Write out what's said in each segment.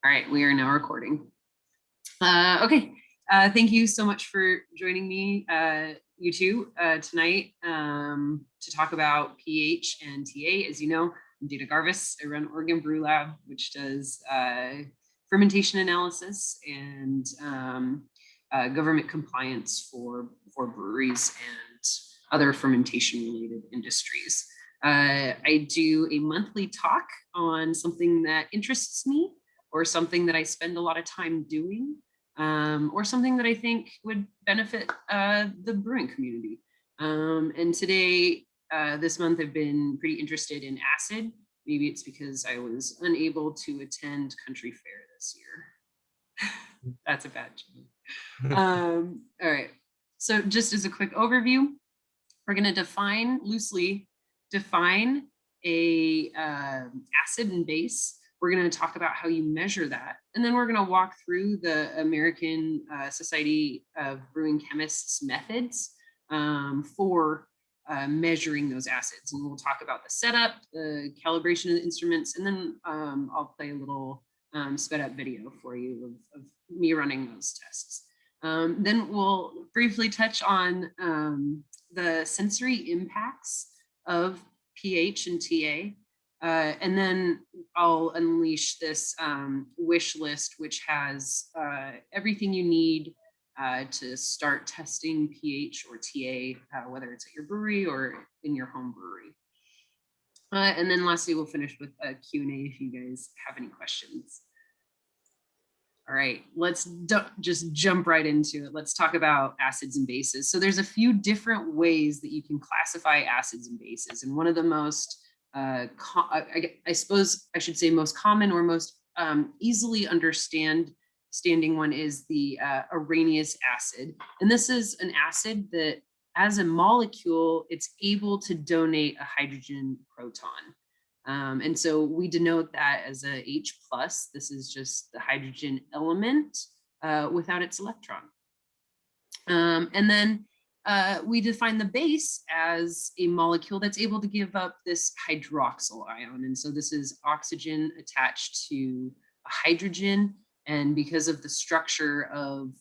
All right, we are now recording. Okay, thank you so much for joining me, you two, tonight to talk about pH and TA. As you know, I'm Dana Garvis. I run Oregon BrewLab, which does fermentation analysis and government compliance for breweries and other fermentation-related industries. I do a monthly talk on something that interests me, or something that I spend a lot of time doing, or something that I think would benefit the brewing community. And today, this month, I've been pretty interested in acid. Maybe it's because I was unable to attend Country Fair this year. That's a bad joke. All right, so just as a quick overview, we're gonna loosely define a acid and base. We're going to talk about how you measure that. And then we're going to walk through the American Society of Brewing Chemists methods for measuring those acids. And we'll talk about the setup, the calibration of the instruments, and then I'll play a little sped up video for you of me running those tests. Then we'll briefly touch on the sensory impacts of pH and TA. And then I'll unleash this wish list, which has everything you need to start testing pH or TA, whether it's at your brewery or in your home brewery. And then lastly, we'll finish with a Q&A if you guys have any questions. All right, let's just jump right into it. Let's talk about acids and bases. So there's a few different ways that you can classify acids and bases. And one of the most I suppose I should say most common or most easily understanding one is the Arrhenius acid. And this is an acid that as a molecule, it's able to donate a hydrogen proton. And so we denote that as a H+. This is just the hydrogen element without its electron. And then we define the base as a molecule that's able to give up this hydroxyl ion. And so this is oxygen attached to a hydrogen. And because of the structure of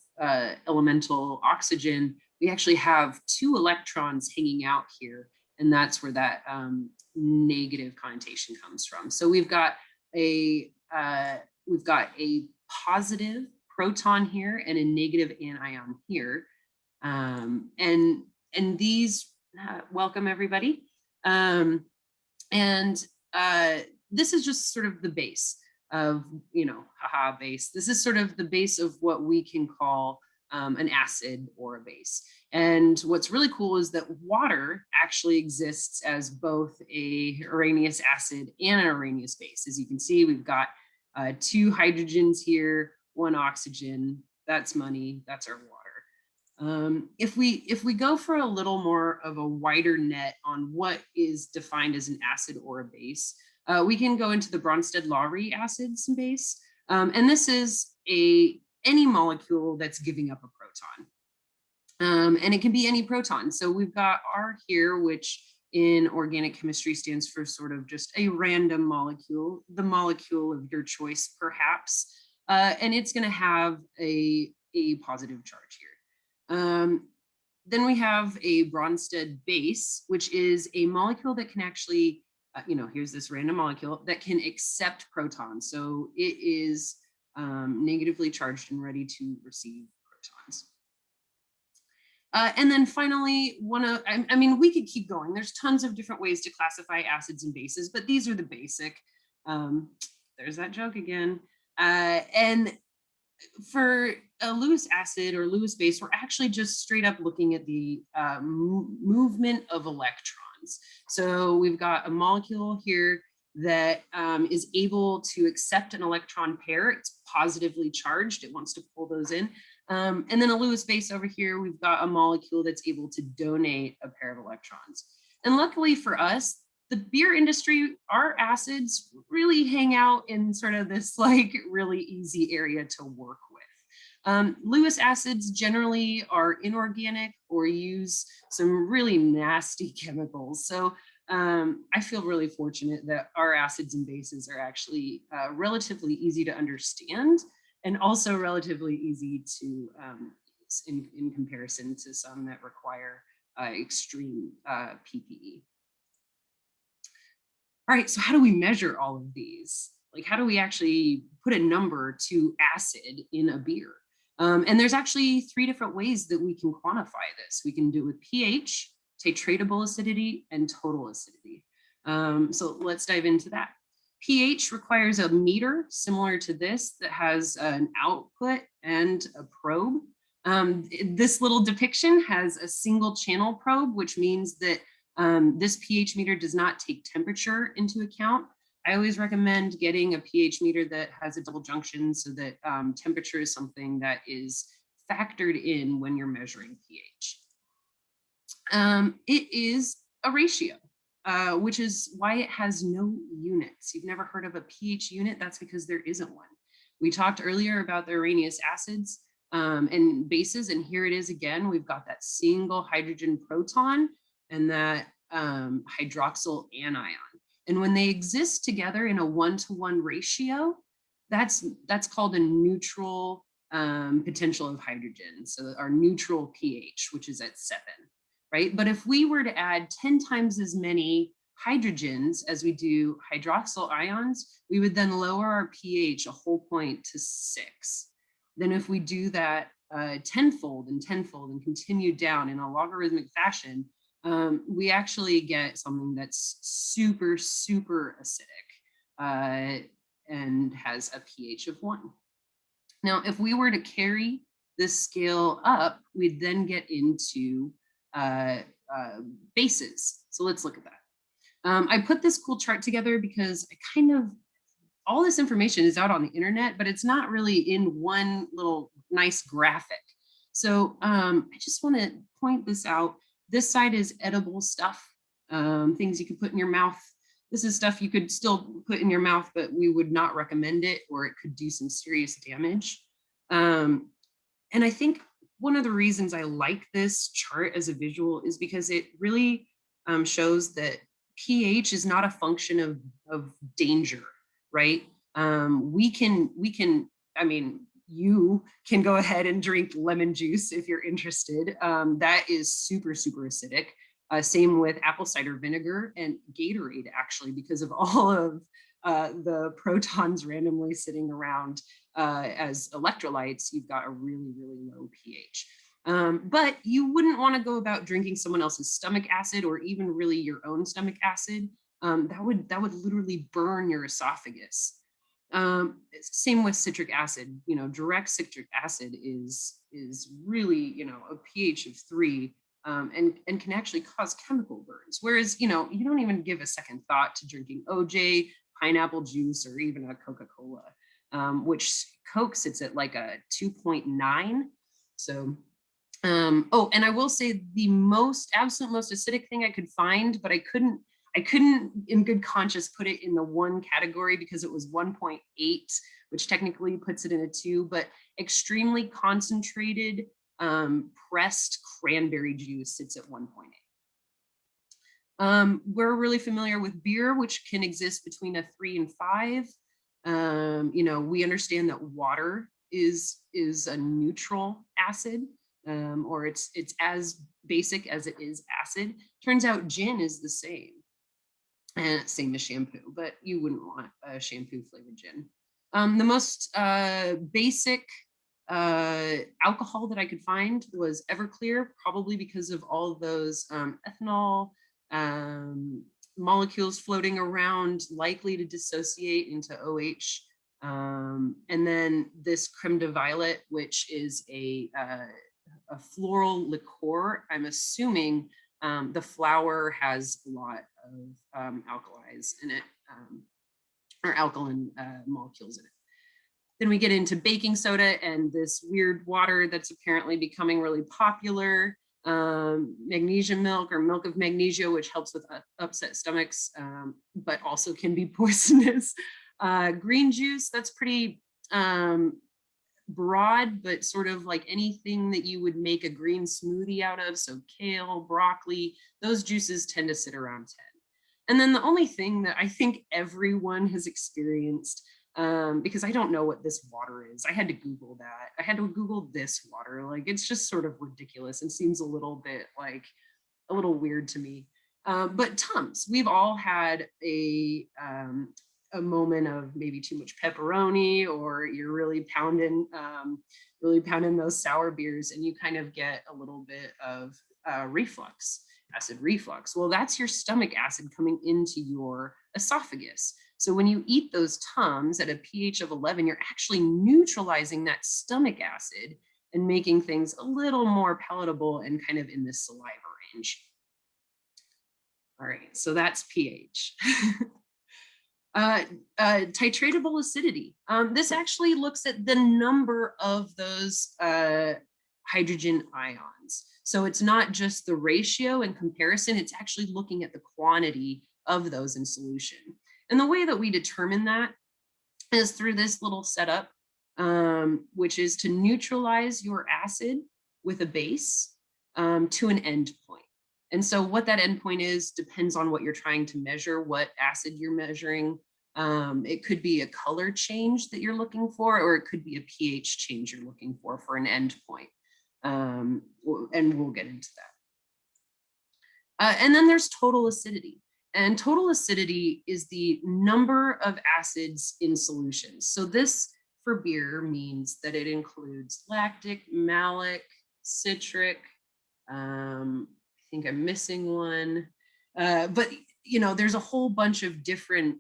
elemental oxygen, we actually have 2 electrons hanging out here. And that's where that negative connotation comes from. So we've got a positive proton here and a negative anion here. And these, welcome everybody. This is just sort of the base of, base. This is sort of the base of what we can call an acid or a base. And what's really cool is that water actually exists as both a Arrhenius acid and an Arrhenius base. As you can see, we've got 2 hydrogens here, 1 oxygen. That's money, that's our water. If we go for a little more of a wider net on what is defined as an acid or a base, we can go into the Bronsted-Lowry acids and base. And this is any molecule that's giving up a proton. And it can be any proton. So we've got R here, which in organic chemistry stands for sort of just a random molecule, the molecule of your choice, perhaps. And it's going to have a positive charge here. Then we have a Bronsted base, which is a molecule that can actually, here's this random molecule that can accept protons. So it is negatively charged and ready to receive protons. And then finally, we could keep going. There's tons of different ways to classify acids and bases, but these are the basic. There's that joke again. And for a Lewis acid or Lewis base, we're actually just straight up looking at the movement of electrons. So we've got a molecule here that is able to accept an electron pair. It's positively charged. It wants to pull those in. And then a Lewis base over here, we've got a molecule that's able to donate a pair of electrons. And luckily for us, the beer industry, our acids really hang out in sort of this like really easy area to work with. Lewis acids generally are inorganic or use some really nasty chemicals. So I feel really fortunate that our acids and bases are actually relatively easy to understand and also relatively easy to use in comparison to some that require extreme PPE. All right, so how do we measure all of these? Like, how do we actually put a number to acid in a beer? And there's actually 3 different ways that we can quantify this. We can do it with pH, titratable acidity, and total acidity. So let's dive into that. pH requires a meter similar to this that has an output and a probe. This little depiction has a single channel probe, which means that this pH meter does not take temperature into account. I always recommend getting a pH meter that has a double junction so that temperature is something that is factored in when you're measuring pH. It is a ratio, which is why it has no units. You've never heard of a pH unit? That's because there isn't one. We talked earlier about the Arrhenius acids and bases, and here it is again. We've got that single hydrogen proton and that hydroxyl anion. And when they exist together in a 1-to-1 ratio, that's called a neutral potential of hydrogen. So our neutral pH, which is at 7, right? But if we were to add 10 times as many hydrogens as we do hydroxyl ions, we would then lower our pH a whole point to 6. Then if we do that tenfold and tenfold and continue down in a logarithmic fashion, we actually get something that's super, super acidic and has a pH of 1. Now, if we were to carry this scale up, we'd then get into bases. So let's look at that. I put this cool chart together because all this information is out on the internet, but it's not really in one little nice graphic. So I just want to point this out. This side is edible stuff, things you could put in your mouth. This is stuff you could still put in your mouth, but we would not recommend it, or it could do some serious damage. And I think one of the reasons I like this chart as a visual is because it really shows that pH is not a function of danger, right? You can go ahead and drink lemon juice if you're interested. That is super, super acidic. Same with apple cider vinegar and Gatorade, actually, because of all of the protons randomly sitting around as electrolytes, you've got a really, really low pH. But you wouldn't want to go about drinking someone else's stomach acid or even really your own stomach acid. That would literally burn your esophagus. Same with citric acid. Direct citric acid is really a pH of 3 and can actually cause chemical burns. Whereas you don't even give a second thought to drinking OJ, pineapple juice, or even a Coca-Cola, which Coke sits at like a 2.9. So oh, and I will say the absolute most acidic thing I could find, but I couldn't in good conscience put it in the 1 category because it was 1.8, which technically puts it in a 2, but extremely concentrated pressed cranberry juice sits at 1.8. We're really familiar with beer, which can exist between a 3 and 5. We understand that water is a neutral acid, or it's as basic as it is acid. Turns out gin is the same. And same as shampoo, but you wouldn't want a shampoo flavored gin. The most basic alcohol that I could find was Everclear, probably because of all of those ethanol molecules floating around, likely to dissociate into OH. And then this creme de violet, which is a floral liqueur. I'm assuming the flower has a lot of alkalis in it, or alkaline molecules in it. Then we get into baking soda and this weird water that's apparently becoming really popular, magnesium milk or milk of magnesia, which helps with upset stomachs, but also can be poisonous. Green juice, that's pretty broad, but sort of like anything that you would make a green smoothie out of. So kale, broccoli, those juices tend to sit around And then the only thing that I think everyone has experienced, because I don't know what this water is. I had to Google that. I had to Google this water. Like, it's just sort of ridiculous and seems a little bit like a little weird to me. But Tums, we've all had a moment of maybe too much pepperoni, or you're really pounding those sour beers, and you kind of get a little bit of reflux, acid reflux. Well, that's your stomach acid coming into your esophagus. So when you eat those Tums at a pH of 11, you're actually neutralizing that stomach acid and making things a little more palatable and kind of in the saliva range. All right, so that's pH. Titratable acidity. This actually looks at the number of those hydrogen ions. So it's not just the ratio and comparison, it's actually looking at the quantity of those in solution. And the way that we determine that is through this little setup, which is to neutralize your acid with a base to an end point. And so what that endpoint is depends on what you're trying to measure, what acid you're measuring. It could be a color change that you're looking for, or it could be a pH change you're looking for an endpoint. And we'll get into that. And then there's total acidity. And total acidity is the number of acids in solution. So this for beer means that it includes lactic, malic, citric, I think I'm missing one, but there's a whole bunch of different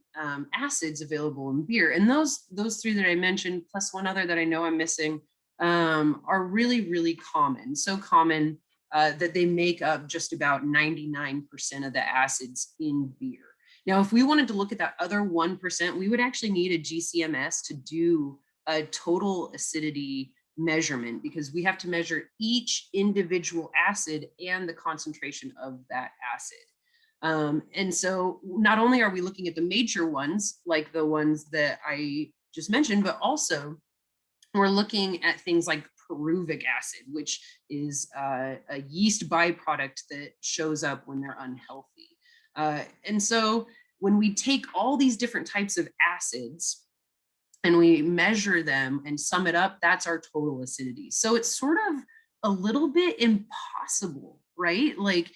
acids available in beer, and those three that I mentioned, plus one other that I know I'm missing, are really, really common. So common that they make up just about 99% of the acids in beer. Now, if we wanted to look at that other 1%, we would actually need a GCMS to do a total acidity measurement, because we have to measure each individual acid and the concentration of that acid. And so not only are we looking at the major ones, like the ones that I just mentioned, but also we're looking at things like pyruvic acid, which is a yeast byproduct that shows up when they're unhealthy. And so when we take all these different types of acids and we measure them and sum it up, that's our total acidity. So it's sort of a little bit impossible, right? Like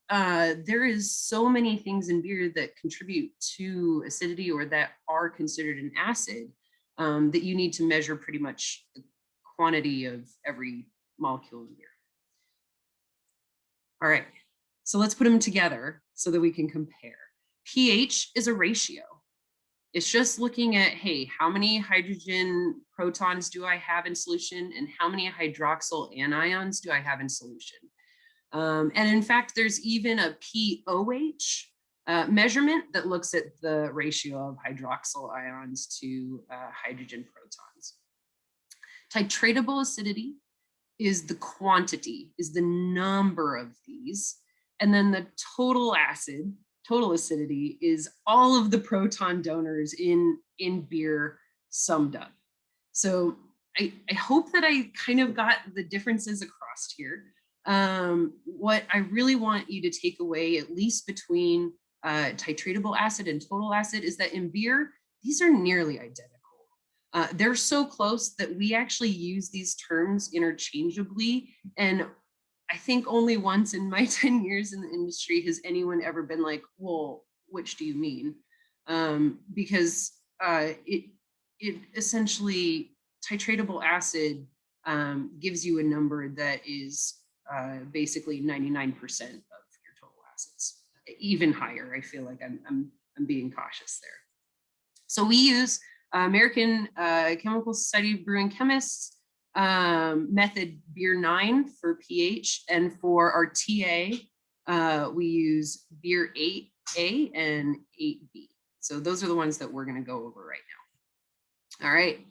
there is so many things in beer that contribute to acidity or that are considered an acid that you need to measure pretty much the quantity of every molecule in beer. All right, so let's put them together so that we can compare. pH is a ratio. It's just looking at, hey, how many hydrogen protons do I have in solution and how many hydroxyl anions do I have in solution? And in fact, there's even a pOH measurement that looks at the ratio of hydroxyl ions to hydrogen protons. Titratable acidity is the quantity, is the number of these. And then the total acidity is all of the proton donors in beer summed up. So I hope that I kind of got the differences across here. What I really want you to take away, at least between titratable acid and total acid, is that in beer, these are nearly identical. They're so close that we actually use these terms interchangeably. And I think only once in my 10 years in the industry has anyone ever been like, well, which do you mean? Because it essentially, titratable acid gives you a number that is basically 99% of your total acids, even higher. I feel like I'm being cautious there. So we use American Chemical Society of Brewing Chemists method Beer 9 for pH, and for our TA, we use Beer 8A and 8B. So those are the ones that we're going to go over right now. All right.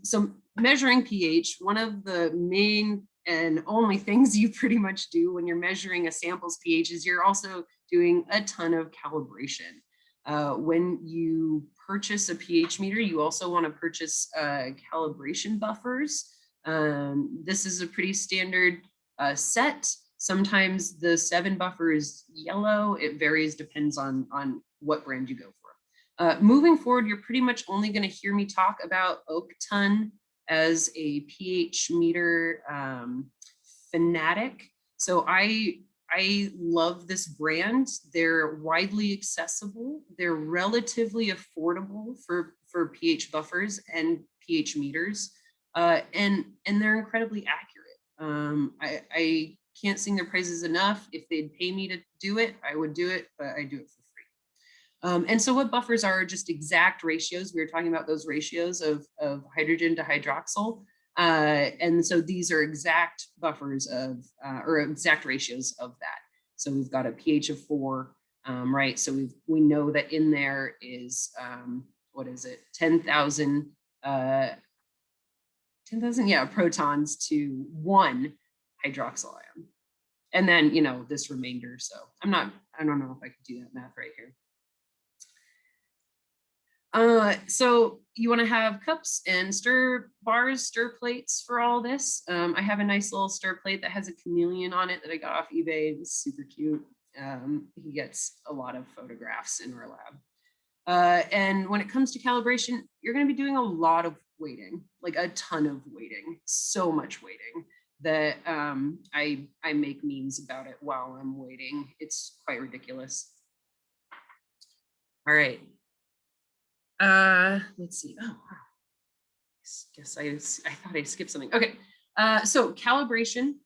So measuring pH, one of the main and only things you pretty much do when you're measuring a sample's pH is you're also doing a ton of calibration. When you purchase a pH meter, you also want to purchase calibration buffers. This is a pretty standard set. Sometimes the 7 buffer is yellow. It varies, depends on what brand you go for. Moving forward, you're pretty much only going to hear me talk about oak ton as a pH meter fanatic. So I love this brand. They're widely accessible. They're relatively affordable for pH buffers and pH meters, and they're incredibly accurate. I can't sing their praises enough. If they'd pay me to do it, I would do it, but I do it for free. And so what buffers are just exact ratios. We were talking about those ratios of hydrogen to hydroxyl. And so these are exact buffers of, or exact ratios of that. So we've got a pH of 4, right? So we know that in there is, what is it? 10,000, 10,000, yeah, protons to 1 hydroxyl ion. And then, you know, this remainder. So I don't know if I could do that math right here. So you want to have cups and stir bars, stir plates for all this. I have a nice little stir plate that has a chameleon on it that I got off eBay. It's super cute. He gets a lot of photographs in our lab. And when it comes to calibration, you're going to be doing a lot of weighting, like a ton of weighting, so much weighting that I make memes about it while I'm waiting. It's quite ridiculous. All right. Let's see. Oh, wow. Guess I thought I skipped something. Okay. So calibration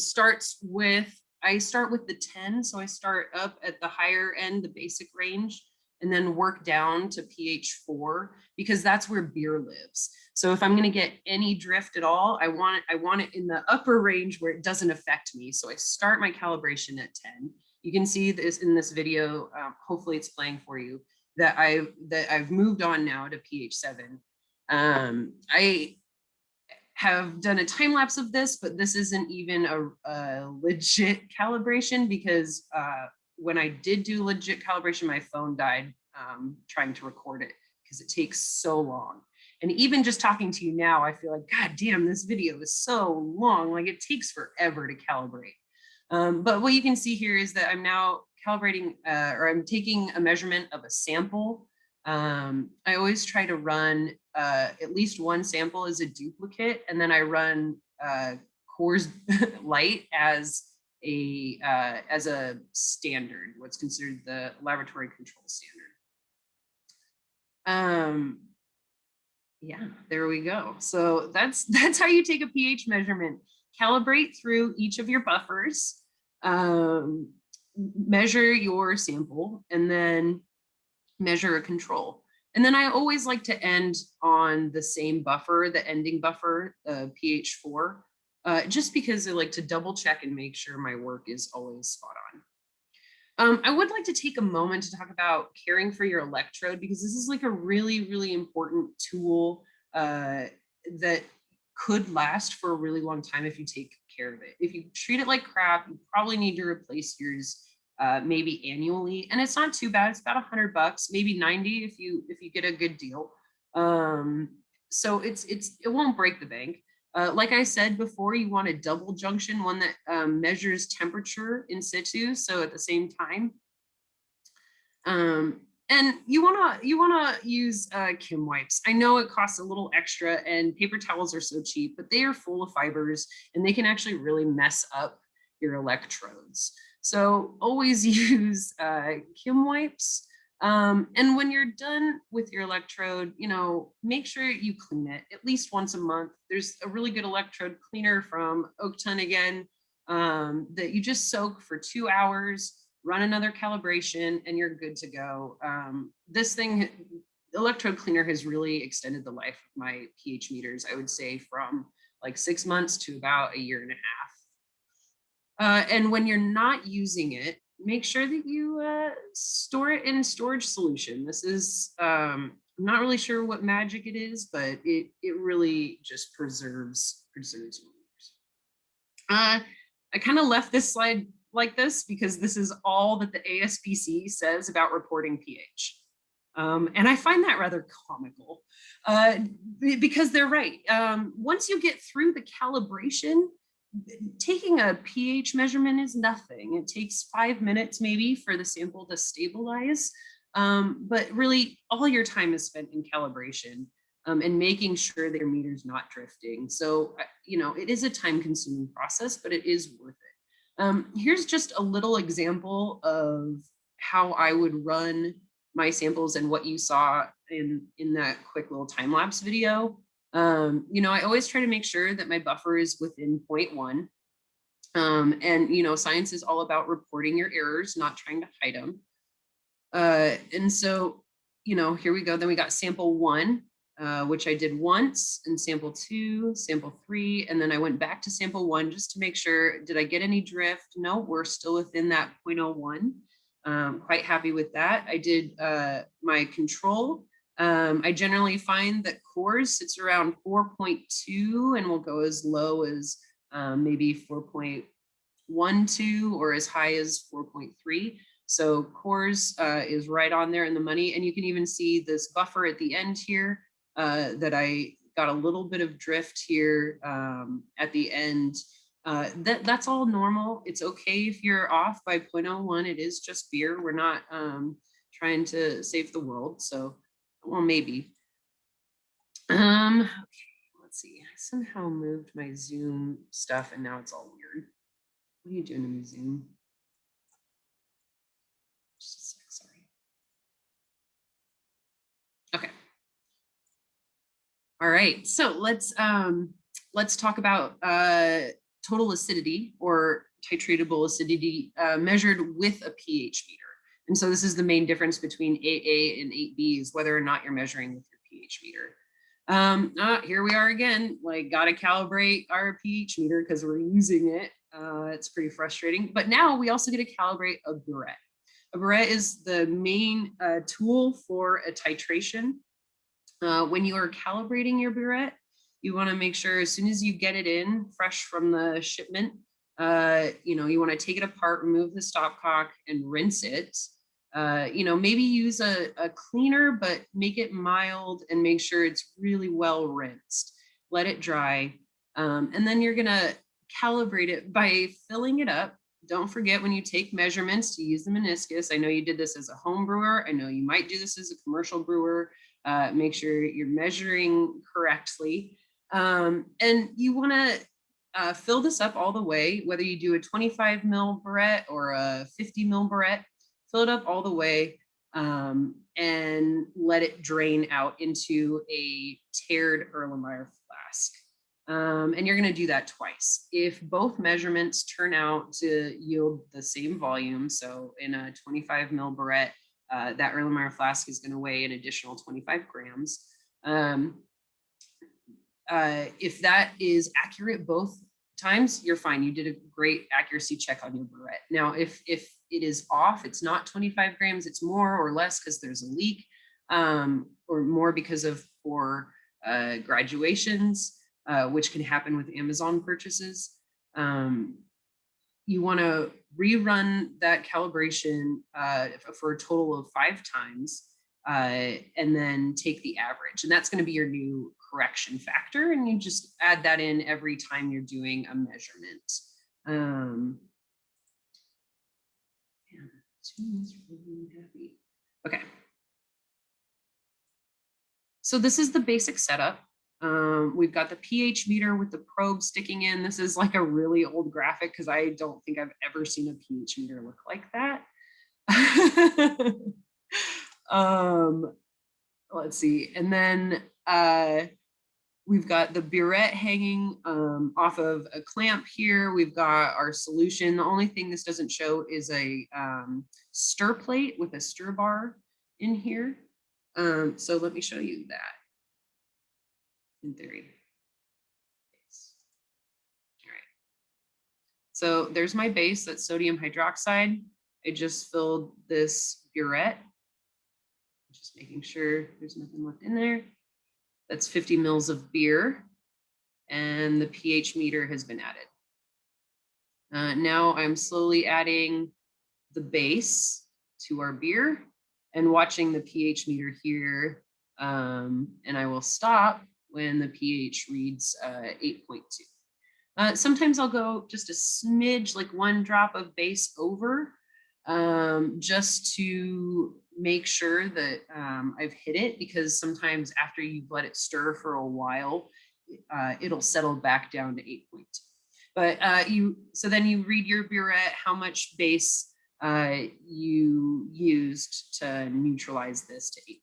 starts with, I start with the 10. So I start up at the higher end, the basic range, and then work down to pH 4, because that's where beer lives. So if I'm going to get any drift at all, I want it in the upper range where it doesn't affect me. So I start my calibration at 10. You can see this in this video. Hopefully it's playing for you, that I've moved on now to pH 7. I have done a time lapse of this, but this isn't even a legit calibration, because when I did do legit calibration, my phone died trying to record it because it takes so long. And even just talking to you now, I feel like, God damn, this video is so long. Like, it takes forever to calibrate. But what you can see here is that I'm now calibrating, or I'm taking a measurement of a sample. I always try to run at least one sample as a duplicate, and then I run Coors Light as a standard, what's considered the laboratory control standard. Yeah, there we go. So that's how you take a pH measurement. Calibrate through each of your buffers, measure your sample, and then measure a control. And then I always like to end on the same buffer, the ending buffer, pH 4, just because I like to double check and make sure my work is always spot on. I would like to take a moment to talk about caring for your electrode, because this is like a really, really important tool that could last for a really long time if you take care of it. If you treat it like crap, you probably need to replace yours maybe annually, and it's not too bad. It's about $100, maybe 90 if you get a good deal. So it won't break the bank. Like I said before, you want a double junction, one that measures temperature in situ, so at the same time. And you wanna use Kim wipes. I know it costs a little extra, and paper towels are so cheap, but they are full of fibers, and they can actually really mess up your electrodes. So always use Kim wipes. And when you're done with your electrode, you know, make sure you clean it at least once a month. There's a really good electrode cleaner from Oak Ton again, that you just soak for 2 hours, run another calibration, and you're good to go. This thing, electrode cleaner, has really extended the life of my pH meters, I would say, from like 6 months to about 1.5 years. And when you're not using it, make sure that you store it in a storage solution. This is, I'm not really sure what magic it is, but it really just preserves meters. I kind of left this slide like this because this is all that the ASPC says about reporting pH. And I find that rather comical because they're right. Once you get through the calibration, taking a pH measurement is nothing. It takes 5 minutes maybe for the sample to stabilize. But really all your time is spent in calibration and making sure that your meter's not drifting. So, it is a time consuming process, but it is worth it. Here's just a little example of how I would run my samples and what you saw in that quick little time lapse video. I always try to make sure that my buffer is within 0.1. And science is all about reporting your errors, not trying to hide them. And so, here we go. Then we got sample 1, which I did once, and sample 2, sample 3, and then I went back to sample 1 just to make sure, did I get any drift? No, we're still within that 0.01. Quite happy with that. I did my control. I generally find that cores sits around 4.2 and will go as low as maybe 4.12 or as high as 4.3. So cores is right on there in the money. And you can even see this buffer at the end here that I got a little bit of drift here at the end. That's all normal. It's okay if you're off by 0.01. It is just beer. We're not trying to save the world. So, well, maybe. Okay, let's see. I somehow moved my Zoom stuff and now it's all weird. What are you doing in the Zoom? Just a sec, sorry. Okay. All right, so let's talk about total acidity or titratable acidity measured with a pH meter. And so this is the main difference between 8A and 8B is whether or not you're measuring with your pH meter. Here we are again, like gotta calibrate our pH meter because we're using it. It's pretty frustrating, but now we also get to calibrate a burette. A burette is the main tool for a titration. When you are calibrating your burette, you want to make sure as soon as you get it in fresh from the shipment, you want to take it apart, remove the stopcock and rinse it. Maybe use a cleaner, but make it mild and make sure it's really well rinsed. Let it dry. And then you're going to calibrate it by filling it up. Don't forget when you take measurements to use the meniscus. I know you did this as a home brewer. I know you might do this as a commercial brewer. Make sure you're measuring correctly. And you want to fill this up all the way, whether you do a 25 mil burette or a 50 mil burette, fill it up all the way and let it drain out into a tiered Erlenmeyer flask. And you're going to do that twice. If both measurements turn out to yield the same volume, so in a 25 mil burette, that Erlenmeyer flask is going to weigh an additional 25 grams. If that is accurate both times, you're fine. You did a great accuracy check on your burette. Now, if it is off, it's not 25 grams, it's more or less because there's a leak, or more because of poor graduations, which can happen with Amazon purchases. You want to rerun that calibration for a total of 5 times, and then take the average. And that's going to be your new correction factor. And you just add that in every time you're doing a measurement. Okay. So this is the basic setup. We've got the pH meter with the probe sticking in. This is like a really old graphic because I don't think I've ever seen a pH meter look like that. Let's see. And then we've got the burette hanging off of a clamp here. We've got our solution. The only thing this doesn't show is a stir plate with a stir bar in here. So let me show you that in theory. All right. So there's my base, that's sodium hydroxide. I just filled this burette. Just making sure there's nothing left in there. That's 50 mils of beer, and the pH meter has been added. Now I'm slowly adding the base to our beer and watching the pH meter here, and I will stop when the pH reads 8.2. Sometimes I'll go just a smidge, like 1 drop of base over, just to make sure that I've hit it, because sometimes after you've let it stir for a while, it'll settle back down to 8.2. But so then you read your burette, how much base you used to neutralize this to 8.2.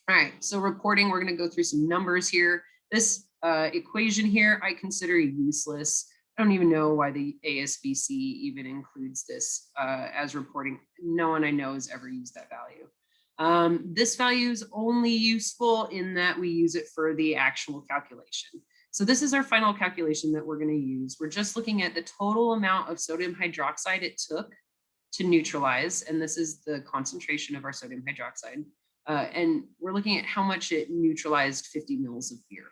All right, so reporting, we're going to go through some numbers here. This equation here, I consider useless. I don't even know why the ASBC even includes this as reporting. No one I know has ever used that value. This value is only useful in that we use it for the actual calculation. So this is our final calculation that we're going to use. We're just looking at the total amount of sodium hydroxide it took to neutralize, and this is the concentration of our sodium hydroxide. And we're looking at how much it neutralized 50 mils of beer.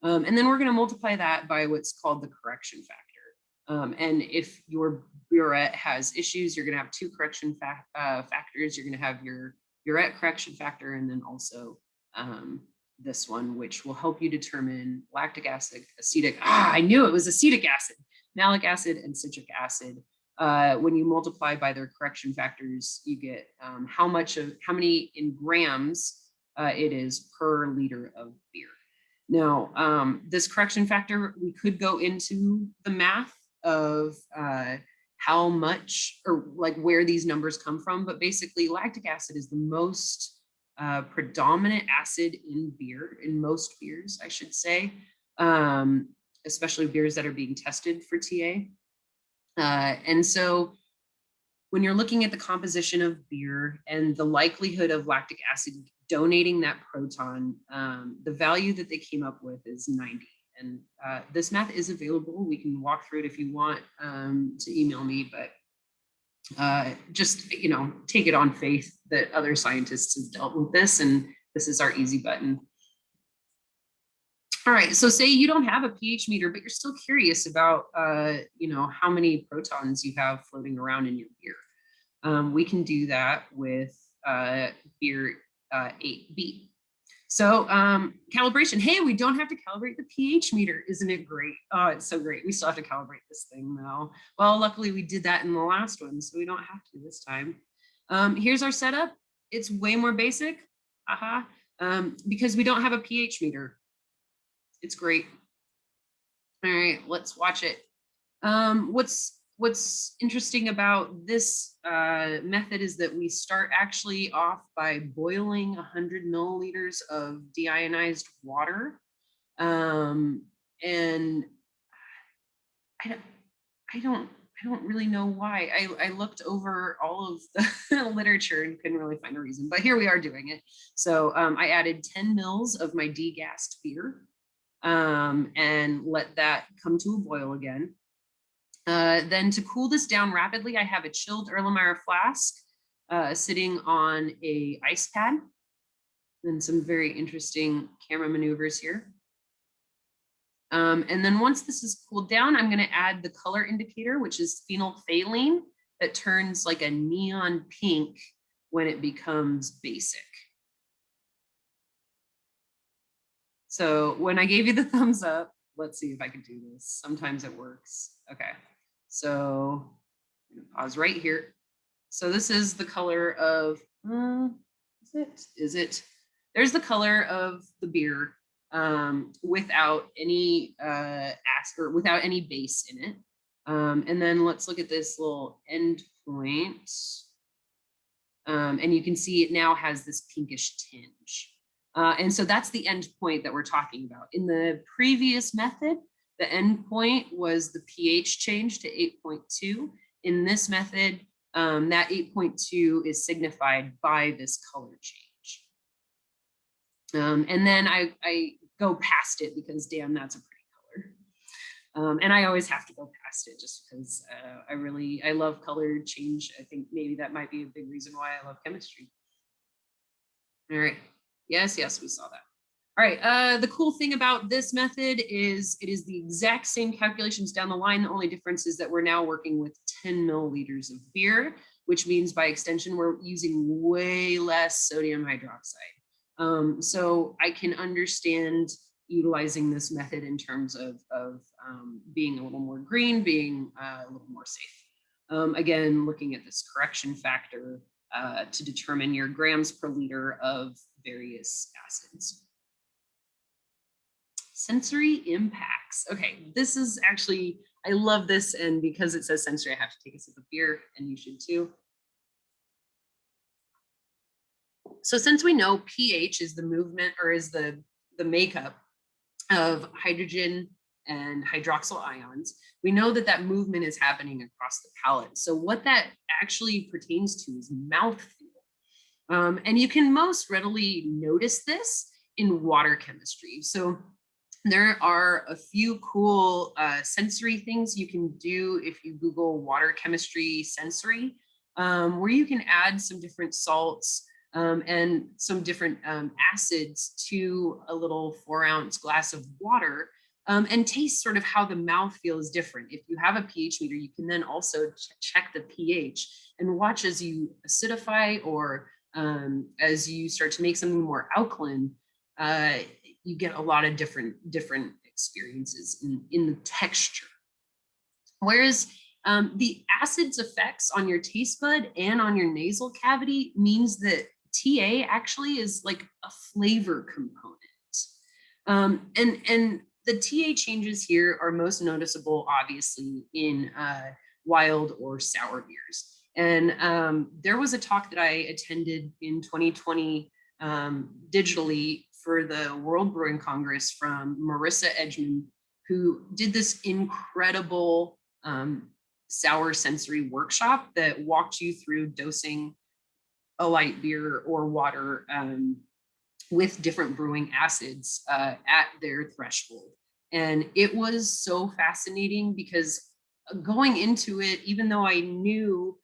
And then we're going to multiply that by what's called the correction factor. And if your burette has issues, you're going to have 2 correction factors. You're going to have your burette correction factor, and then also this one, which will help you determine lactic acid, acetic, I knew it was acetic acid, malic acid, and citric acid. When you multiply by their correction factors, you get how many in grams it is per liter of beer. Now, this correction factor, we could go into the math of how much, or like where these numbers come from, but basically lactic acid is the most predominant acid in beer, in most beers, I should say, especially beers that are being tested for TA. And so when you're looking at the composition of beer and the likelihood of lactic acid donating that proton, the value that they came up with is 90. And this math is available. We can walk through it if you want to email me, but just, take it on faith that other scientists have dealt with this, and this is our easy button. All right, so say you don't have a pH meter, but you're still curious about, how many protons you have floating around in your beer. We can do that with beer 8B. So calibration, hey, we don't have to calibrate the pH meter. Isn't it great? Oh, it's so great. We still have to calibrate this thing now. Well, luckily we did that in the last one, so we don't have to this time. Here's our setup. It's way more basic, because we don't have a pH meter. It's great. All right, let's watch it. What's interesting about this method is that we start actually off by boiling 100 milliliters of deionized water. And I don't really know why. I looked over all of the literature and couldn't really find a reason, but here we are doing it. So I added 10 mils of my degassed beer and let that come to a boil again. Then to cool this down rapidly, I have a chilled Erlenmeyer flask sitting on a ice pad, and some very interesting camera maneuvers here. And then once this is cooled down, I'm going to add the color indicator, which is phenolphthalein, that turns like a neon pink when it becomes basic. So when I gave you the thumbs up, let's see if I can do this. Sometimes it works. Okay, so I'm gonna pause right here. So this is the color of, is it? There's the color of the beer without any acid or without any base in it. And then let's look at this little end point. And you can see it now has this pinkish tinge. And so that's the end point that we're talking about. In the previous method, the end point was the pH change to 8.2. In this method, that 8.2 is signified by this color change. And then I go past it because, damn, that's a pretty color. And I always have to go past it just because I love color change. I think maybe that might be a big reason why I love chemistry. All right. Yes, we saw that. All right, the cool thing about this method is it is the exact same calculations down the line. The only difference is that we're now working with 10 milliliters of beer, which means by extension, we're using way less sodium hydroxide. So I can understand utilizing this method in terms of being a little more green, being a little more safe. Again, looking at this correction factor to determine your grams per liter of various acids. Sensory impacts. Okay, this is actually, I love this, and because it says sensory, I have to take a sip of beer, and you should too. So since we know pH is the movement, or is the makeup of hydrogen and hydroxyl ions, we know that that movement is happening across the palate. So what that actually pertains to is mouthfeel. And you can most readily notice this in water chemistry. So there are a few cool sensory things you can do if you Google water chemistry sensory, where you can add some different salts and some different acids to a little 4-ounce glass of water, and taste sort of how the mouth feels different. If you have a pH meter, you can then also check the pH and watch as you acidify, or as you start to make something more alkaline, you get a lot of different experiences in the texture. Whereas the acid's effects on your taste bud and on your nasal cavity means that TA actually is like a flavor component. And the TA changes here are most noticeable, obviously, in wild or sour beers. And there was a talk that I attended in 2020 digitally for the World Brewing Congress from Marissa Edgman, who did this incredible sour sensory workshop that walked you through dosing a light beer or water with different brewing acids at their threshold. And it was so fascinating because going into it, even though I knew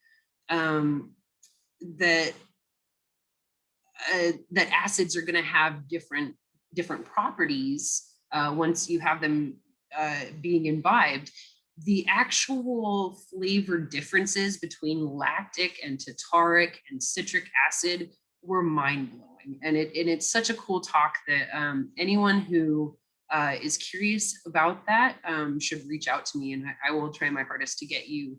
that acids are going to have different properties once you have them being imbibed, the actual flavor differences between lactic and tartaric and citric acid were mind-blowing. And it's such a cool talk that anyone who is curious about that should reach out to me, and I will try my hardest to get you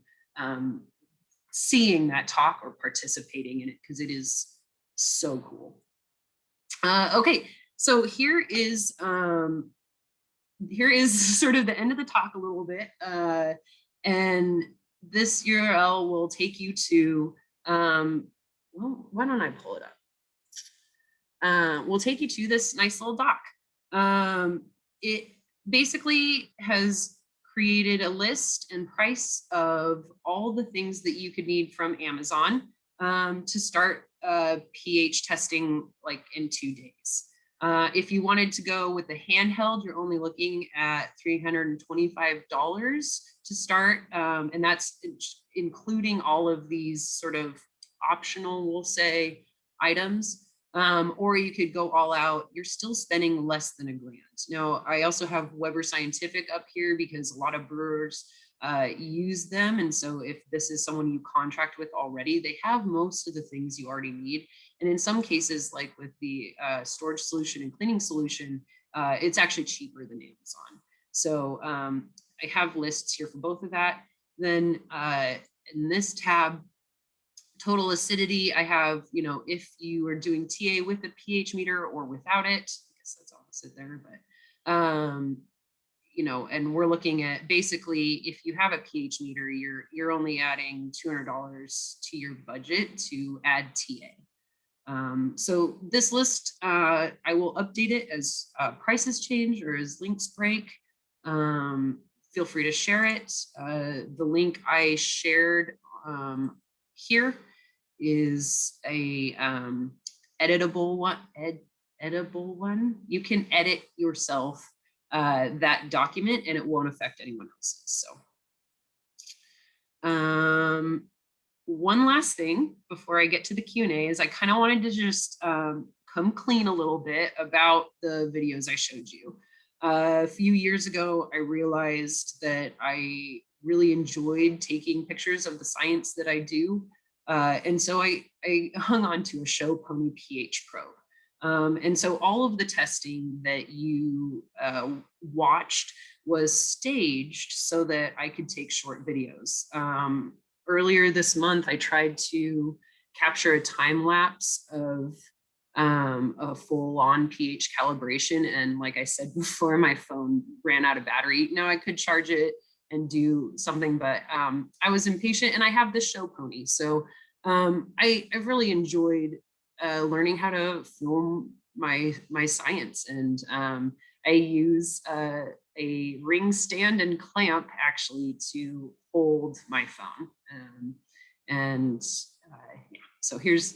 seeing that talk or participating in it, because it is so cool. Okay, so here is sort of the end of the talk a little bit, and this URL will take you to, well, why don't I pull it up? We'll take you to this nice little doc. It basically has created a list and price of all the things that you could need from Amazon to start pH testing like in 2 days. If you wanted to go with the handheld, you're only looking at $325 to start. And that's including all of these sort of optional, we'll say, items. Or you could go all out. You're still spending less than $1,000. Now, I also have Weber Scientific up here because a lot of brewers use them. And so if this is someone you contract with already, they have most of the things you already need. And in some cases, like with the storage solution and cleaning solution, it's actually cheaper than Amazon. So I have lists here for both of that. Then in this tab, total acidity, I have, if you are doing TA with a pH meter or without it, I guess that's opposite there, but and we're looking at basically, if you have a pH meter, you're only adding $200 to your budget to add TA. So this list, I will update it as prices change or as links break. Feel free to share it. The link I shared here is a editable one. You can edit yourself that document and it won't affect anyone else's. So one last thing before I get to the Q&A is I kind of wanted to just come clean a little bit about the videos I showed you. A few years ago, I realized that I really enjoyed taking pictures of the science that I do. And so I hung on to a show pony pH probe. And so all of the testing that you watched was staged so that I could take short videos. Earlier this month, I tried to capture a time lapse of a full-on pH calibration. And like I said before, my phone ran out of battery. Now I could charge it and do something, but I was impatient, and I have this show pony. So I've really enjoyed learning how to film my science, and I use a ring stand and clamp actually to hold my phone. And yeah, so here's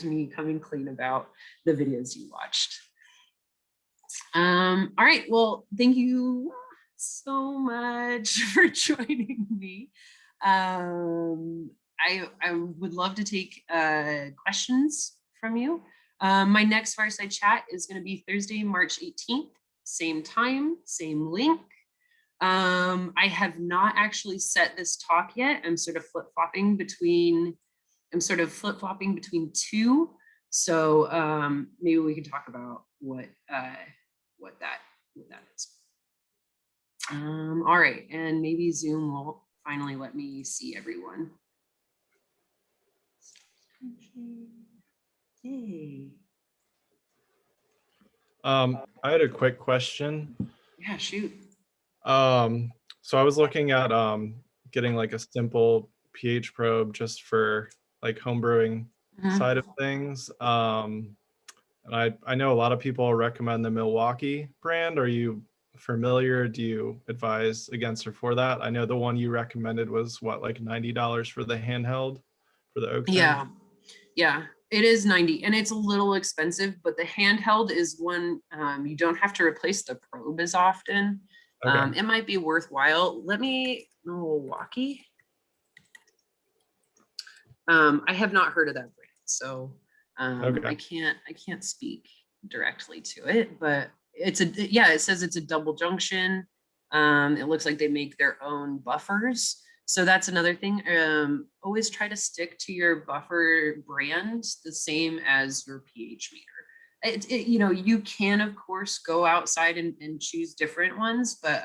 me coming clean about the videos you watched. All right, well, thank you so much for joining me. I would love to take questions from you. My next Fireside Chat is going to be Thursday, March 18th, same time, same link. I have not actually set this talk yet. I'm sort of flip-flopping between two. So maybe we can talk about what that is. All right, and maybe Zoom will finally let me see everyone. Yay. I had a quick question. Yeah, shoot. So I was looking at getting like a simple pH probe just for like home brewing side of things. And I know a lot of people recommend the Milwaukee brand. Are you familiar? Do you advise against or for that? I know the one you recommended was what, like $90 for the handheld for the oak Yeah, tin? yeah, it is 90, and it's a little expensive, but the handheld is one you don't have to replace the probe as often. Okay. It might be worthwhile. Milwaukee. I have not heard of that brand, so Okay. I can't speak directly to it, but it says it's a double junction. It looks like they make their own buffers. So that's another thing. Always try to stick to your buffer brand, the same as your pH meter. You can of course go outside and choose different ones, but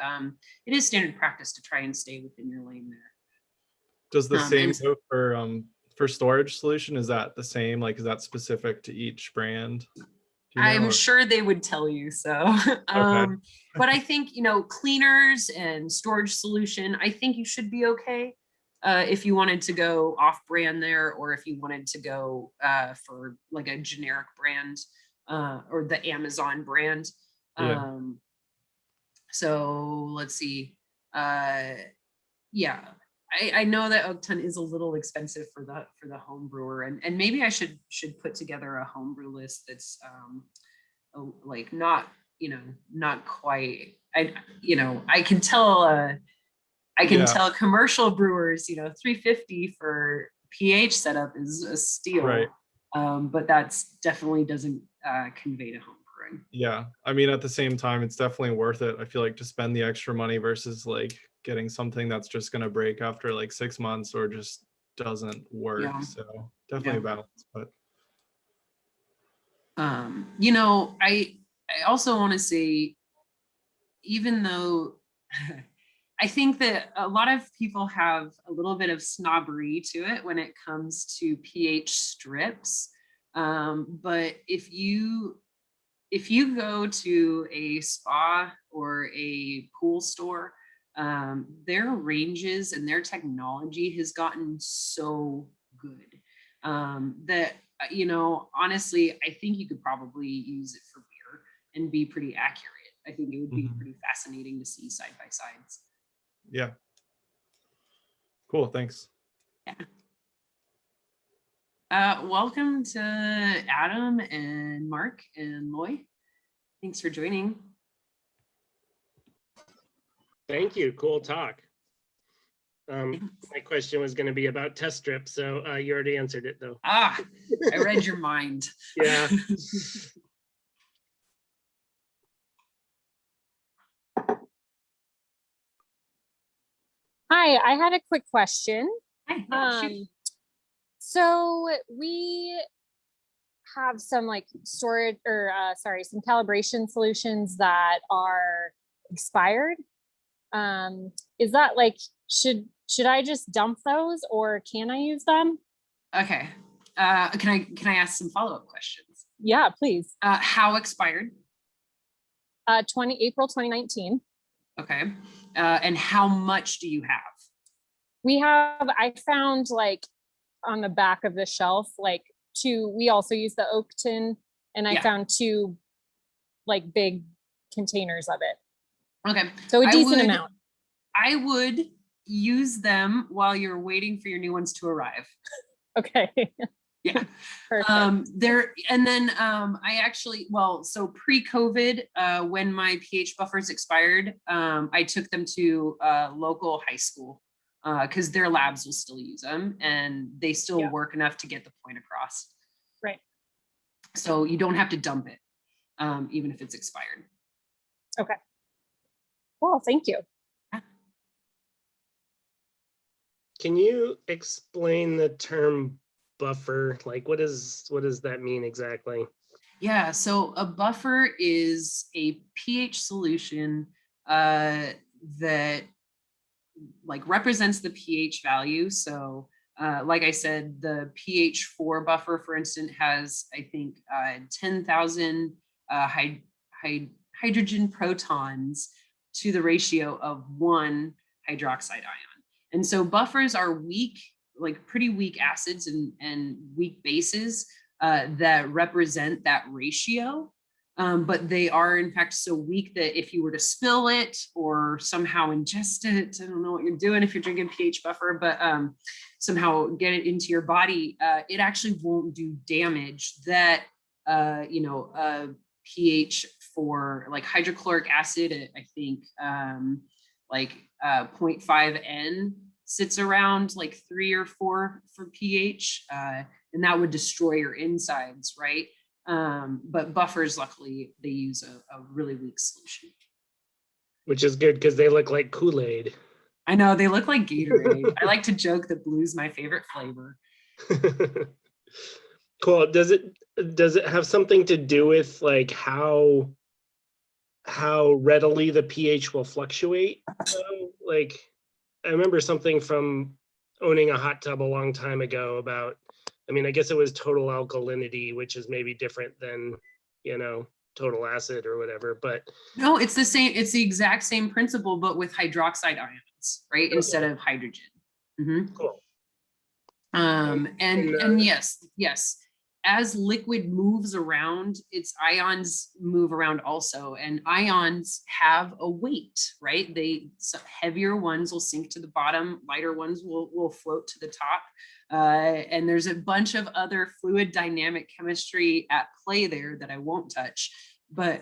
it is standard practice to try and stay within your lane there. Does the same go for storage solution? Is that the same? Like, is that specific to each brand? I'm sure they would tell you so. Okay. But I think, cleaners and storage solution, I think you should be okay if you wanted to go off brand there, or if you wanted to go for like a generic brand or the Amazon brand. Yeah. So let's see. Yeah, I know that oak ton is a little expensive for the home brewer, and maybe I should put together a homebrew list that's like not quite. I can tell tell commercial brewers, 350 for pH setup is a steal, right. But that's definitely doesn't convey to home brewing. Yeah, I mean, at the same time, it's definitely worth it. I feel like to spend the extra money versus like getting something that's just going to break after like 6 months or just doesn't work. Yeah. So definitely a balance. But I also want to say, even though I think that a lot of people have a little bit of snobbery to it when it comes to pH strips, but if you go to a spa or a pool store, their ranges and their technology has gotten so good that, honestly, I think you could probably use it for beer and be pretty accurate. I think it would be pretty fascinating to see side by sides. Yeah. Cool. Thanks. Yeah. Welcome to Adam and Mark and Loy. Thanks for joining. Thank you. Cool talk. My question was going to be about test strips, so you already answered it, though. I read your mind. Yeah. Hi, I had a quick question. Hi. So we have some like storage or some calibration solutions that are expired. Is that like, should I just dump those or can I use them? Okay. Can I ask some follow-up questions? Yeah, please. How expired? April 2019. Okay. And how much do you have? I found like on the back of the shelf, like we also use the oak tin, and I found 2 like big containers of it. Okay. So a decent amount. I would use them while you're waiting for your new ones to arrive. Okay. Yeah. Perfect. I actually, so pre-COVID, when my pH buffers expired, I took them to a local high school because their labs will still use them and they still work enough to get the point across. Right. So you don't have to dump it, even if it's expired. Okay. Well, thank you. Can you explain the term buffer? Like, what does that mean exactly? Yeah, so a buffer is a pH solution that like represents the pH value. So like I said, the pH 4 buffer, for instance, has, I think, 10,000 hydrogen protons to the ratio of 1 hydroxide ion. And so buffers are weak, like pretty weak acids and weak bases that represent that ratio. But they are in fact so weak that if you were to spill it or somehow ingest it, I don't know what you're doing if you're drinking pH buffer, but somehow get it into your body, it actually won't do damage that, pH for like hydrochloric acid, I think like 0.5 N sits around like 3 or 4 for pH, and that would destroy your insides, right? But buffers, luckily, they use a really weak solution. Which is good because they look like Kool-Aid. I know, they look like Gatorade. I like to joke that blue's my favorite flavor. Cool. Does it have something to do with like how readily the pH will fluctuate? Like, I remember something from owning a hot tub a long time ago about, I mean, I guess it was total alkalinity, which is maybe different than, total acid or whatever, but. No, it's the same. It's the exact same principle, but with hydroxide ions, right? Okay. Instead of hydrogen. Mm-hmm. Cool. And yes, as liquid moves around, its ions move around also, and ions have a weight, right? Heavier ones will sink to the bottom, lighter ones will float to the top. And there's a bunch of other fluid dynamic chemistry at play there that I won't touch, but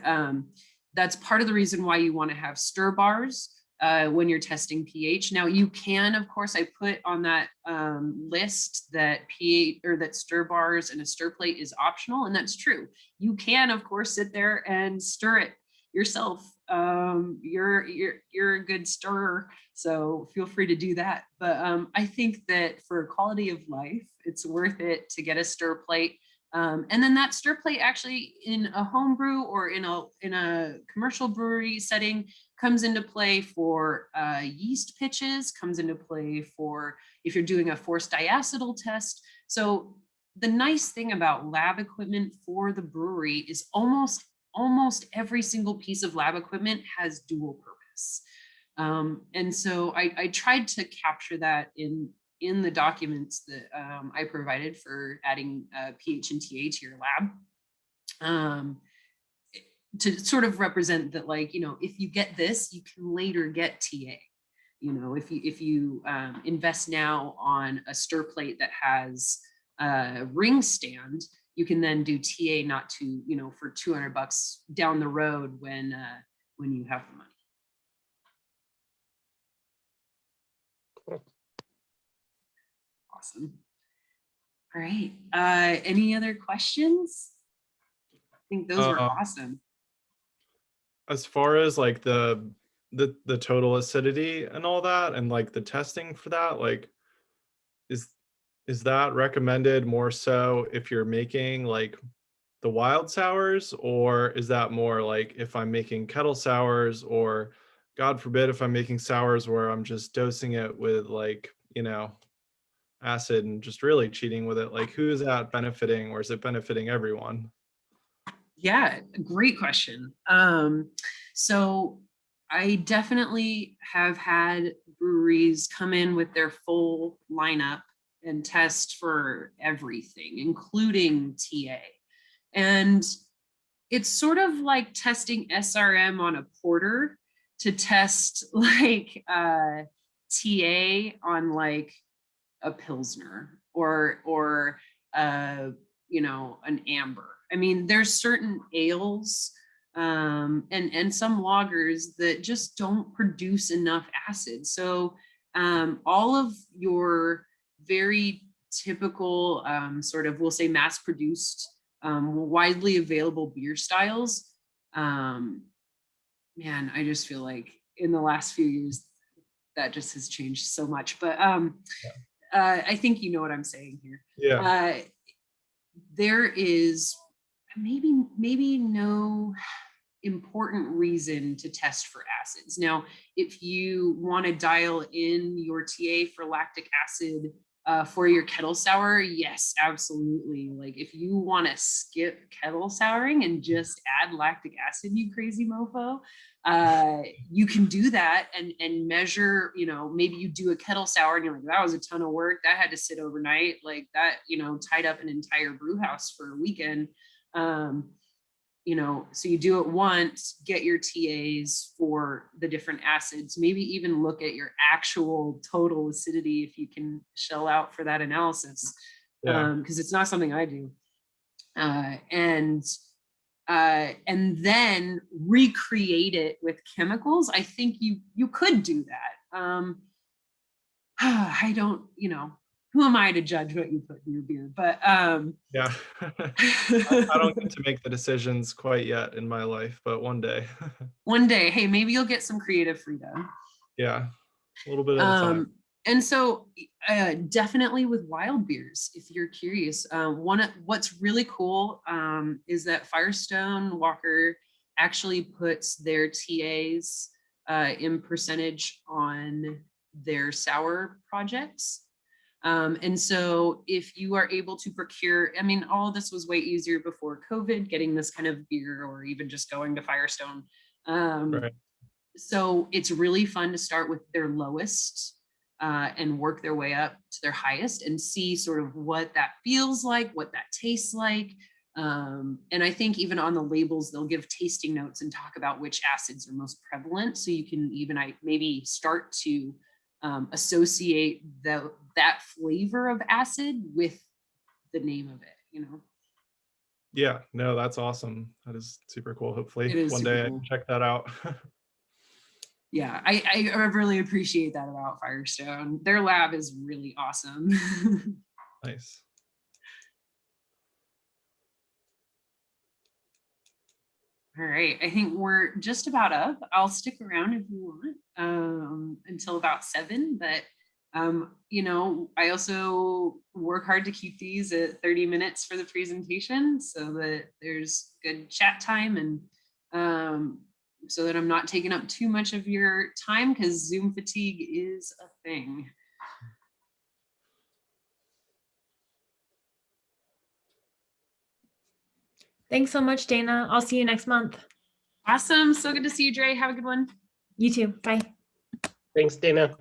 that's part of the reason why you want to have stir bars when you're testing pH. Now you can, of course, I put on that list that pH or that stir bars and a stir plate is optional, and that's true. You can, of course, sit there and stir it yourself. You're a good stirrer, so feel free to do that. But I think that for quality of life, it's worth it to get a stir plate. And then that stir plate actually in a home brew or in a commercial brewery setting comes into play for yeast pitches, comes into play for if you're doing a forced diacetyl test. So the nice thing about lab equipment for the brewery is almost every single piece of lab equipment has dual purpose. And so I tried to capture that in the documents that I provided for adding pH and TA to your lab, to sort of represent that, like, if you get this, you can later get TA. If you invest now on a stir plate that has a ring stand, you can then do TA not to, for $200 down the road when you have the money. Cool. Awesome. All right. Any other questions? I think those were awesome. As far as like the total acidity and all that, and like the testing for that, like is that recommended more so if you're making like the wild sours, or is that more like if I'm making kettle sours, or God forbid if I'm making sours where I'm just dosing it with like, acid and just really cheating with it? Like, who is that benefiting, or is it benefiting everyone? Yeah, great question. So I definitely have had breweries come in with their full lineup and test for everything, including TA. And it's sort of like testing SRM on a porter to test like TA on like a Pilsner or an amber. I mean, there's certain ales and some lagers that just don't produce enough acid. So all of your very typical sort of, we'll say, mass produced, widely available beer styles, man, I just feel like in the last few years that just has changed so much. But I think you know what I'm saying here. Yeah. There is maybe no important reason to test for acids. Now, if you want to dial in your TA for lactic acid for your kettle sour, yes, absolutely. Like if you want to skip kettle souring and just add lactic acid, you crazy mofo, you can do that and measure, maybe you do a kettle sour and you're like, that was a ton of work. That had to sit overnight, like that, tied up an entire brew house for a weekend. So you do it once, get your TAs for the different acids, maybe even look at your actual total acidity if you can shell out for that analysis, because it's not something I do. And then recreate it with chemicals. I think you could do that. I don't, who am I to judge what you put in your beer? But yeah, I don't get to make the decisions quite yet in my life, but one day. One day, hey, maybe you'll get some creative freedom. Yeah, a little bit at a time. And so definitely with wild beers, if you're curious, what's really cool is that Firestone Walker actually puts their TAs in percentage on their sour projects. And so if you are able to procure, I mean, all of this was way easier before COVID, getting this kind of beer or even just going to Firestone. Right. So it's really fun to start with their lowest and work their way up to their highest and see sort of what that feels like, what that tastes like. And I think even on the labels, they'll give tasting notes and talk about which acids are most prevalent. So you can even maybe start to associate that flavor of acid with the name of it, Yeah, no, that's awesome. That is super cool. Hopefully one day I can check that out. Yeah, I really appreciate that about Firestone. Their lab is really awesome. Nice. All right, I think we're just about up. I'll stick around if you want until about 7, but I also work hard to keep these at 30 minutes for the presentation so that there's good chat time and so that I'm not taking up too much of your time, because Zoom fatigue is a thing. Thanks so much, Dana. I'll see you next month. Awesome. So good to see you, Dre. Have a good one. You too. Bye. Thanks, Dana.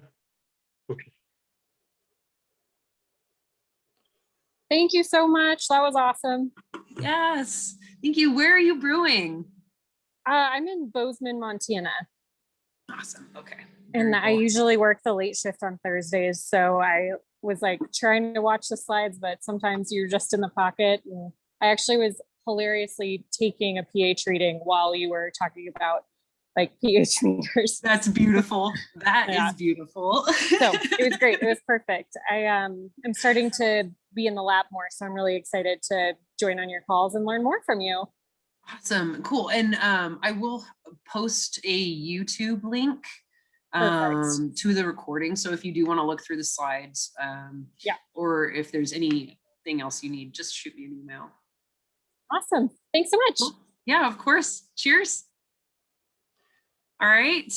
Thank you so much. That was awesome. Yes. Thank you. Where are you brewing? I'm in Bozeman, Montana. Awesome. Okay. And I usually work the late shift on Thursdays. So I was like trying to watch the slides, but sometimes you're just in the pocket. And I actually was hilariously taking a pH reading while you were talking about like pH meters. That's beautiful. That is beautiful. So it was great. It was perfect. I'm starting to be in the lab more. So I'm really excited to join on your calls and learn more from you. Awesome. Cool. And I will post a YouTube link to the recording. So if you do want to look through the slides, or if there's anything else you need, just shoot me an email. Awesome. Thanks so much. Cool. Yeah, of course. Cheers. All right.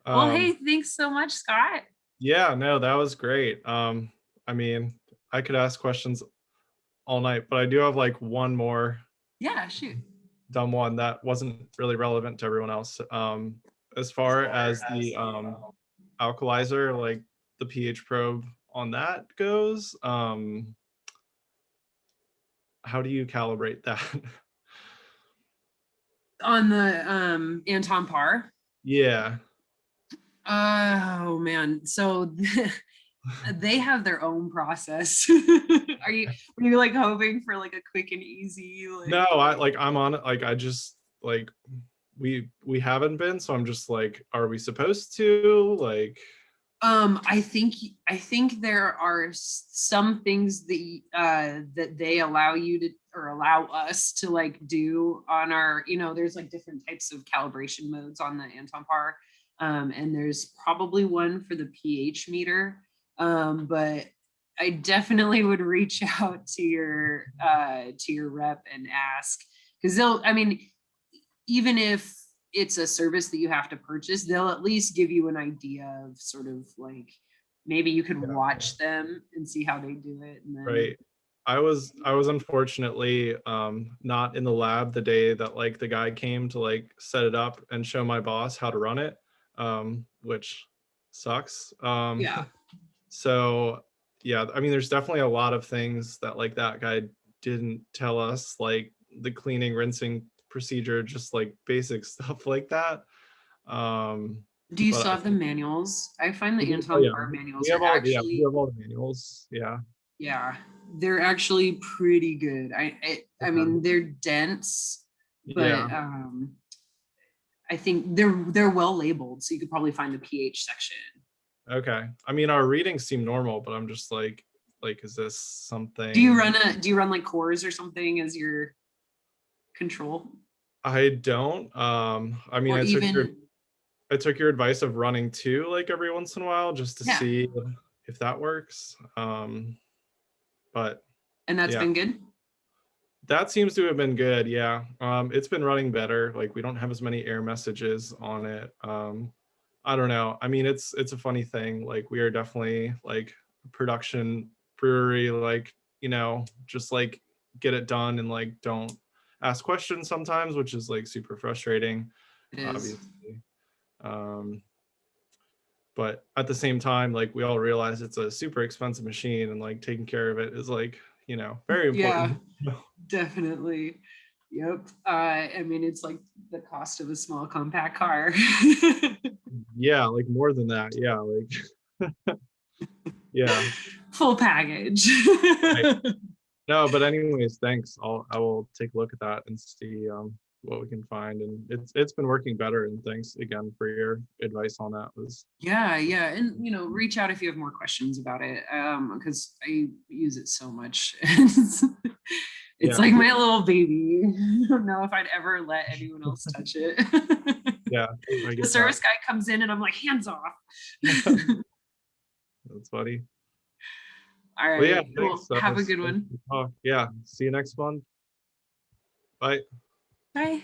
Well, hey, thanks so much, Scott. Yeah, no, that was great. I mean, I could ask questions all night, but I do have like one more Yeah, shoot. dumb one that wasn't really relevant to everyone else. As far as the alkalizer, like the pH probe on that goes, how do you calibrate that? On the Anton Par. Yeah. Oh man. So they have their own process. Are you like hoping for like a quick and easy like No, I'm on it. Like I just like we haven't been, so I'm just like, are we supposed to? Like I think there are some things that that they allow you to or allow us to like do on our, there's like different types of calibration modes on the Anton Par. And there's probably one for the pH meter. But I definitely would reach out to your rep and ask, because even if it's a service that you have to purchase, they'll at least give you an idea of sort of like, maybe you could watch them and see how they do it. And then, right. I was unfortunately not in the lab the day that like the guy came to like set it up and show my boss how to run it, which sucks. yeah. So yeah, I mean, there's definitely a lot of things that like that guy didn't tell us, like the cleaning, rinsing procedure, just like basic stuff like that. Do you But still I have the think manuals? I find the we Anton Par manuals are we actually, have all the manuals. Yeah. yeah, they're actually pretty good. I mean, they're dense, but Yeah. I think they're well labeled, so you could probably find the pH section. Okay. I mean, our readings seem normal, but I'm just like, is this something? Do you run like cores or something as your control? I don't. I mean, Or I took your advice of running two like every once in a while just to Yeah. see if that works. But And that's yeah. been good? That seems to have been good. Yeah. It's been running better. Like we don't have as many error messages on it. I don't know. I mean, it's a funny thing. Like we are definitely like a production brewery, like, just like get it done and like don't ask questions sometimes, which is like super frustrating, It is. obviously. But at the same time, like we all realize it's a super expensive machine and like taking care of it is like, very important. Yeah, definitely. Yep. I mean, it's like the cost of a small compact car. Yeah, like more than that. Yeah, like yeah. Full package. Right. No, but anyways, thanks. I will take a look at that and see what we can find. And it's been working better. And thanks again for your advice on that. Yeah, and reach out if you have more questions about it. Because I use it so much. It's like my little baby. I don't know if I'd ever let anyone else touch it. Yeah. The service guy comes in and I'm like, hands off. That's funny. All right. Well, yeah, thanks. Have a good one. Yeah. See you next month. Bye. Bye.